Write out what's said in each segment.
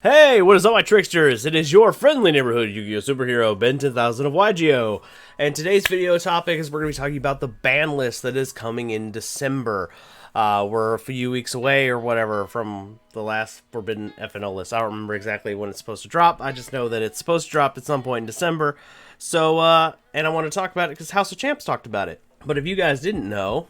Hey, what is up, my tricksters? It is your friendly neighborhood Yu-Gi-Oh! Superhero, Ben 10,000 of YGO. And today's video topic is we're going to be talking about the ban list that is coming in December. We're a few weeks away or whatever from the last Forbidden FNO list. I don't remember exactly when it's supposed to drop. I just know that it's supposed to drop at some point in December. So, and I want to talk about it because House of Champs talked about it. But if you guys didn't know,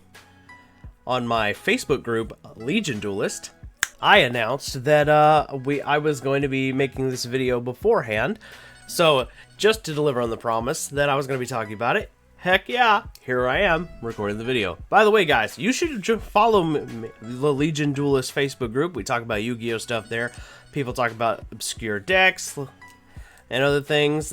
on my Facebook group, Legion Duelist, I announced that I was going to be making this video beforehand, so just to deliver on the promise that I was going to be talking about it, heck yeah, here I am recording the video. By the way, guys, you should follow the Legion Duelist Facebook group. We talk about Yu-Gi-Oh stuff there. People talk about obscure decks and other things.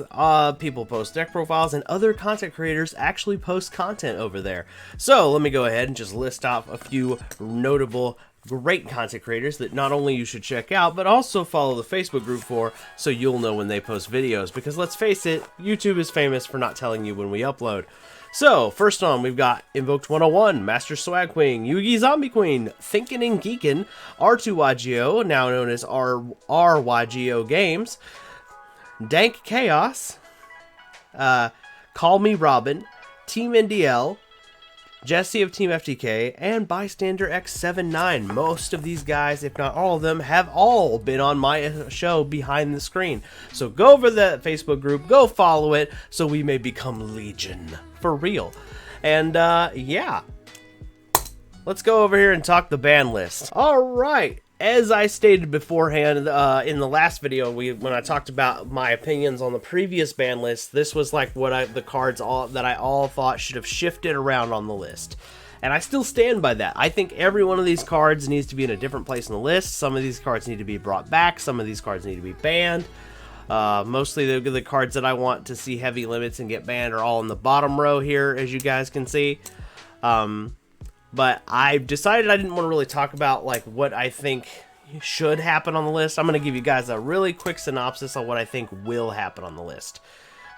People post deck profiles, and other content creators actually post content over there. So let me go ahead and just list off a few notable great content creators that not only you should check out, but also follow the Facebook group for, so you'll know when they post videos. Because let's face it, YouTube is famous for not telling you when we upload. So, first on, we've got Invoked 101, Master Swag Queen, Yugi Zombie Queen, Thinkin' and Geekin', R2YGO, now known as RYGO Games, Dank Chaos, Call Me Robin, Team NDL, Jesse of Team FTK, and Bystander X79. Most of these guys, if not all of them, have all been on my show behind the screen. So go over to that Facebook group, go follow it, so we may become Legion for real. And yeah, let's go over here and talk the ban list. All right. As I stated beforehand in the last video, when I talked about my opinions on the previous ban list, this was like the cards that I thought should have shifted around on the list. And I still stand by that. I think every one of these cards needs to be in a different place on the list. Some of these cards need to be brought back. Some of these cards need to be banned. Mostly the cards that I want to see heavy limits and get banned are all in the bottom row here, as you guys can see. But I decided I didn't want to really talk about like what I think should happen on the list. I'm going to give you guys a really quick synopsis on what I think will happen on the list.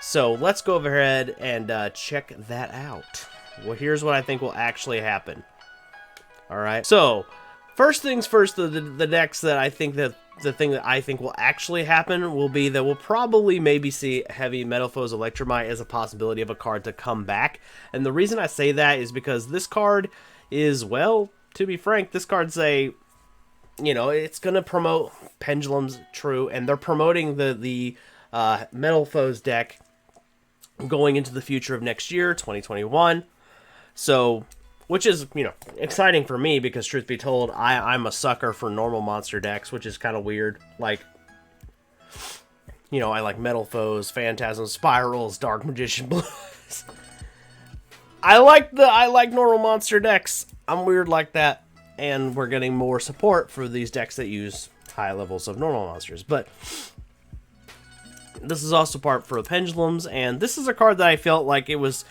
So let's go over ahead and check that out. Well, here's what I think will actually happen. All right. So first things first, the decks that I think that the thing that I think will actually happen will be that we'll probably maybe see Heavy Metal Foes Electromite as a possibility of a card to come back. And the reason I say that is because this card is, well, to be frank, this card's it's going to promote Pendulum's True, and they're promoting the Metal Foes deck going into the future of next year, 2021. So, which is, exciting for me because, truth be told, I'm a sucker for normal monster decks, which is kind of weird. Like, I like Metal Foes, Phantasm, Spirals, Dark Magician Blues. I like normal monster decks. I'm weird like that, and we're getting more support for these decks that use high levels of normal monsters. But this is also part for the Pendulums, and this is a card that I felt like there was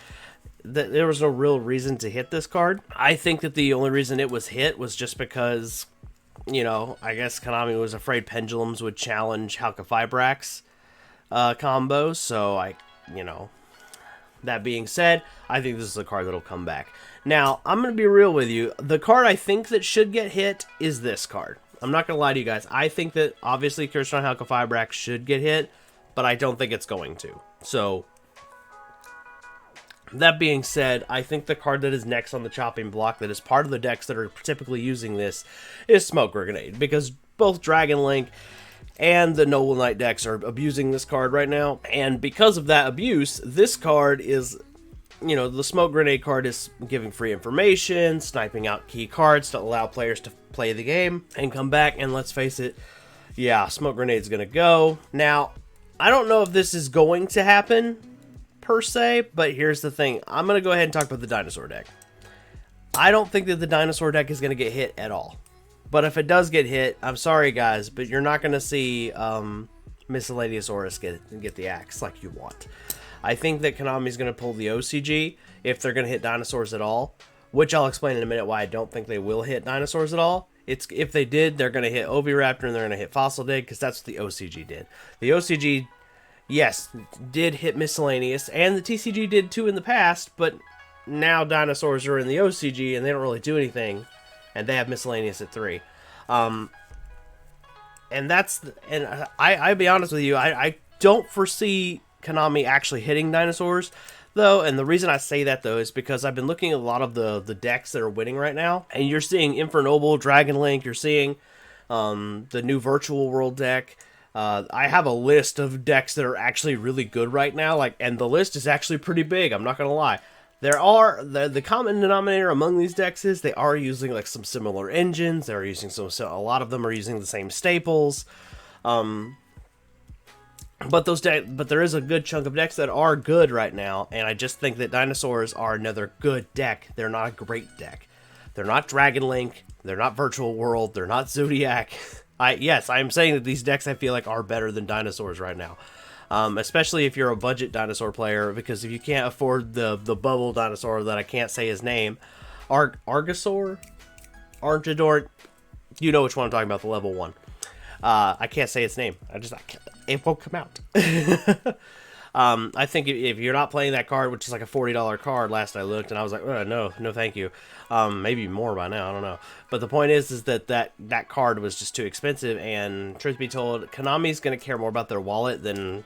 no real reason to hit this card. I think that the only reason it was hit was just because, I guess Konami was afraid Pendulums would challenge Halka-Fibrax combos, so that being said, I think this is a card that'll come back. Now, I'm going to be real with you. The card I think that should get hit is this card. I'm not going to lie to you guys. I think that, obviously, Kirsten Halka-Fibrax should get hit, but I don't think it's going to. So, that being said, I think the card that is next on the chopping block that is part of the decks that are typically using this is Smoke Grenade, because both Dragon Link and the Noble Knight decks are abusing this card right now. And because of that abuse, this card is, the Smoke Grenade card is giving free information, sniping out key cards to allow players to play the game and come back. And let's face it, yeah, Smoke Grenade's going to go. Now, I don't know if this is going to happen per se, but here's the thing. I'm going to go ahead and talk about the Dinosaur deck. I don't think that the Dinosaur deck is going to get hit at all. But if it does get hit, I'm sorry guys, but you're not going to see Miscellaneous Horus get the axe like you want. I think that Konami's going to pull the OCG if they're going to hit dinosaurs at all, which I'll explain in a minute why I don't think they will hit dinosaurs at all. If they did, they're going to hit Oviraptor and they're going to hit Fossil Dig, because that's what the OCG did. The OCG, yes, did hit Miscellaneous, and the TCG did too in the past, but now dinosaurs are in the OCG and they don't really do anything. And they have Miscellaneous at 3. And and I'll be honest with you, I don't foresee Konami actually hitting dinosaurs, though, and the reason I say that, though, is because I've been looking at a lot of the decks that are winning right now, and you're seeing Infernoble, Dragon Link, you're seeing the new Virtual World deck. I have a list of decks that are actually really good right now, and the list is actually pretty big, I'm not gonna lie. There are, the common denominator among these decks is they are using, like, some similar engines, they're using a lot of them are using the same staples, but there is a good chunk of decks that are good right now, and I just think that dinosaurs are another good deck. They're not a great deck. They're not Dragon Link. They're not Virtual World. They're not Zodiac. Yes, I am saying that these decks I feel like are better than dinosaurs right now. Especially if you're a budget dinosaur player, because if you can't afford the bubble dinosaur that I can't say his name, Argosaur? Argidor? You know which one I'm talking about, the level 1. I can't say its name. It won't come out. I think if you're not playing that card, which is like a $40 card, last I looked, and I was like, oh, no, thank you. Maybe more by now, I don't know. But the point is that card was just too expensive, and truth be told, Konami's going to care more about their wallet than,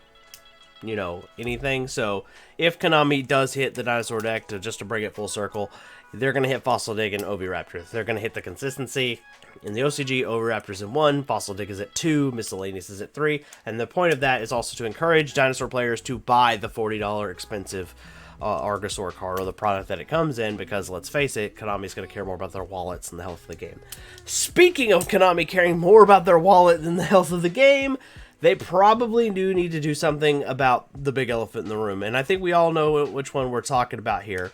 you know, anything. So if Konami does hit the dinosaur deck, just to bring it full circle, they're going to hit Fossil Dig and Oviraptor. They're going to hit the consistency. In the OCG, Oviraptor's at 1, Fossil Dig is at 2, Miscellaneous is at 3, and the point of that is also to encourage dinosaur players to buy the $40 expensive Argosaur card, or the product that it comes in, because let's face it, Konami's going to care more about their wallets than the health of the game. Speaking of Konami caring more about their wallet than the health of the game, they probably do need to do something about the big elephant in the room, and I think we all know which one we're talking about here.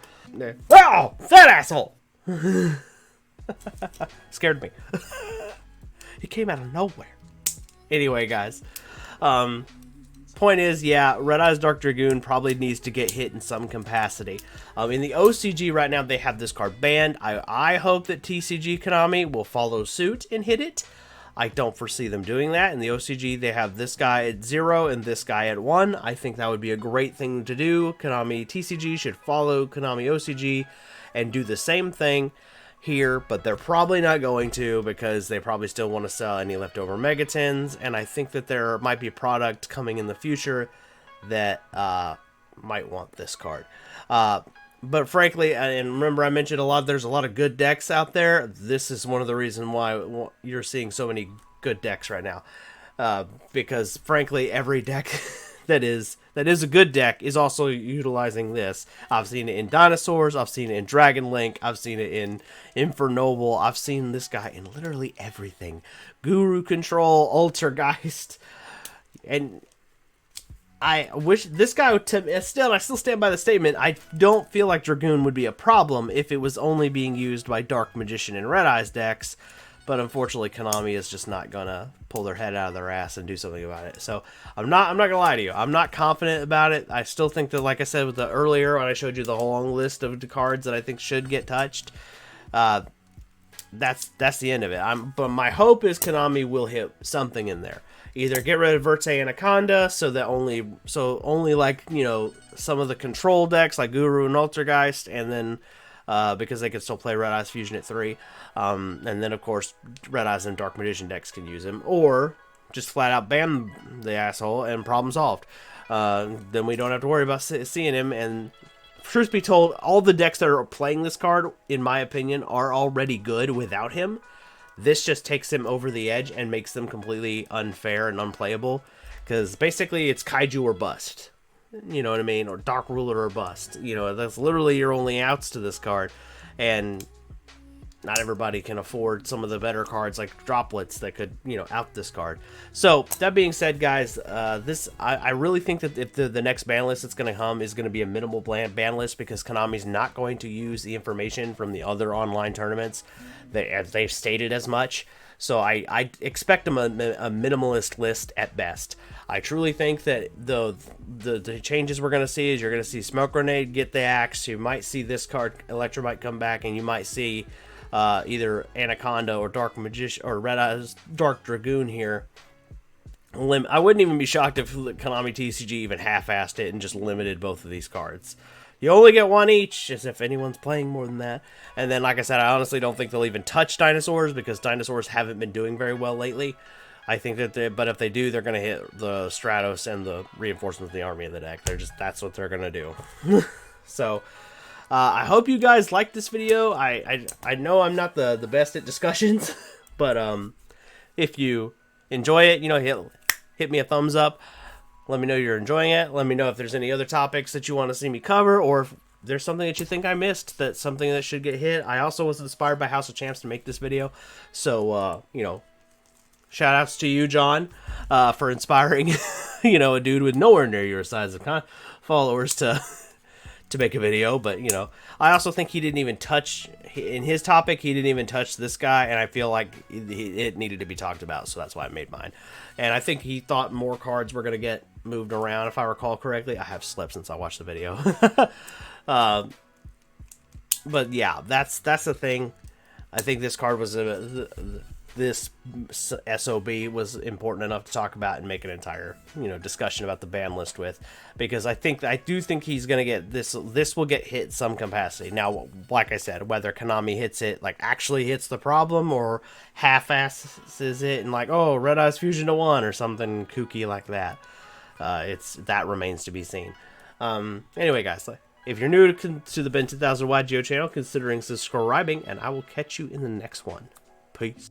Oh, that asshole! Scared me. He came out of nowhere. Anyway, guys. Point is, yeah, Red Eyes Dark Dragoon probably needs to get hit in some capacity. In the OCG right now, they have this card banned. I hope that TCG Konami will follow suit and hit it. I don't foresee them doing that. In the OCG, they have this guy at 0 and this guy at 1. I think that would be a great thing to do. Konami TCG should follow Konami OCG and do the same thing here, but they're probably not going to, because they probably still want to sell any leftover Megatins, and I think that there might be a product coming in the future that might want this card. But frankly, and remember I mentioned there's a lot of good decks out there. This is one of the reasons why you're seeing so many good decks right now. Because frankly, every deck that is a good deck is also utilizing this. I've seen it in Dinosaurs, I've seen it in Dragon Link, I've seen it in Infernoble, I've seen this guy in literally everything. Guru Control, Altergeist, and I wish this guy would I still stand by the statement. I don't feel like Dragoon would be a problem if it was only being used by Dark Magician and Red Eyes decks, but unfortunately Konami is just not gonna pull their head out of their ass and do something about it. So I'm not gonna lie to you. I'm not confident about it. I still think that, like I said with the earlier when I showed you the whole long list of the cards that I think should get touched, that's the end of it. But my hope is Konami will hit something in there. Either get rid of Verte Anaconda so that only like, you know, some of the control decks like Guru and Altergeist, and then because they can still play Red Eyes Fusion at 3, and then of course Red Eyes and Dark Magician decks can use him, or just flat out ban the asshole and problem solved. Then we don't have to worry about seeing him. And truth be told, all the decks that are playing this card, in my opinion, are already good without him. This just takes him over the edge and makes them completely unfair and unplayable, because basically it's Kaiju or bust. You know what I mean? Or Dark Ruler or bust. You know, that's literally your only outs to this card. And not everybody can afford some of the better cards like Droplets that could, you know, out this card. So, that being said, guys, I really think that if the next ban list that's going to come is going to be a minimal ban list, because Konami's not going to use the information from the other online tournaments. They've stated as much. So I expect a minimalist list at best. I truly think that the changes we're going to see is you're going to see Smoke Grenade get the axe. You might see this card, Electromite, come back, and you might see either Anaconda or Dark Magician or Red Eyes Dark Dragoon here. I wouldn't even be shocked if Konami TCG even half-assed it and just limited both of these cards. You only get one each, as if anyone's playing more than that. And then, like I said, I honestly don't think they'll even touch Dinosaurs, because Dinosaurs haven't been doing very well lately. I think that, but if they do, they're going to hit the Stratos and the reinforcements of the army of the deck. That's what they're going to do. So, I hope you guys liked this video. I know I'm not the best at discussions, but if you enjoy it, you know, hit me a thumbs up. Let me know you're enjoying it. Let me know if there's any other topics that you want to see me cover, or if there's something that you think I missed, that's something that should get hit. I also was inspired by House of Champs to make this video, so you know, shout outs to you, John, for inspiring you know, a dude with nowhere near your size of followers to make a video. But you know, I also think he didn't even touch, in his topic, he didn't even touch this guy, and I feel like it needed to be talked about, so that's why I made mine. And I think he thought more cards were gonna get moved around, if I recall correctly. I have slept since I watched the video. But yeah, that's the thing. I think this card was this SOB was important enough to talk about and make an entire, you know, discussion about the ban list with, because I do think he's gonna get this will get hit some capacity. Now, like I said, whether Konami hits it, like actually hits the problem, or half-asses it and like, oh, Red Eyes Fusion to 1 or something kooky like that, that remains to be seen. Anyway, guys, if you're new to the Ben 10,000 YGO channel, considering subscribing, and I will catch you in the next one. Peace.